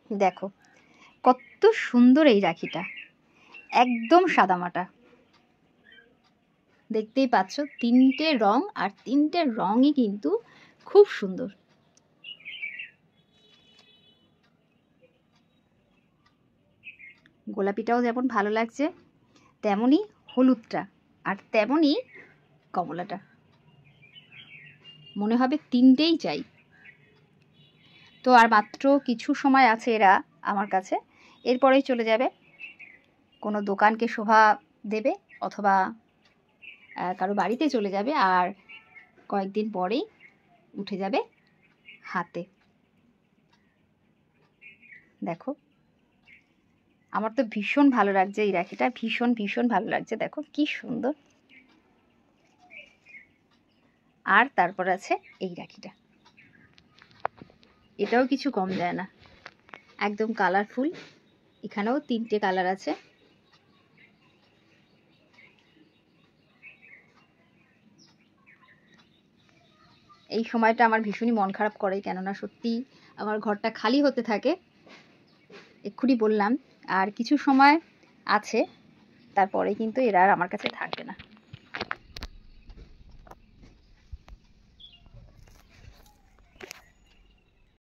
দেখো কত সুন্দর এই রাখিটা, একদম সাদামাটা। দেখতেই পাচ্ছ 3টে রং, আর 3টে রঙই কিন্তু খুব সুন্দর। গোলাপিটাও যেমন ভালো লাগছে, তেমনই হলুদটা, আর তেমনই কমলাটা। মনে হবে 3টেই চাই। তো আর মাত্র কিছু সময় আছে এরা আমার কাছে, এরপরেই চলে যাবে কোনো দোকানকে শোভা দেবে, অথবা কারো বাড়িতে চলে যাবে, আর কয়েকদিন পরেই উঠে যাবে হাতে। দেখো আমার তো ভীষণ ভালো লাগছে এই রাখিটা, ভীষণ ভীষণ ভালো লাগছে। দেখো কি সুন্দর। আর তারপর আছে এই রাখিটা, এটাও কিছু কম দেয় না, একদম কালারফুল। এখানেও 3টে কালার আছে। এই সময়টা আমার ভীষণই মন খারাপ করে, কেননা সত্যি আমার ঘরটা খালি হতে থাকে, এক্ষুনি বললাম। আর কিছু সময় আছে, তারপরে কিন্তু এরা আর আমার কাছে থাকবে না।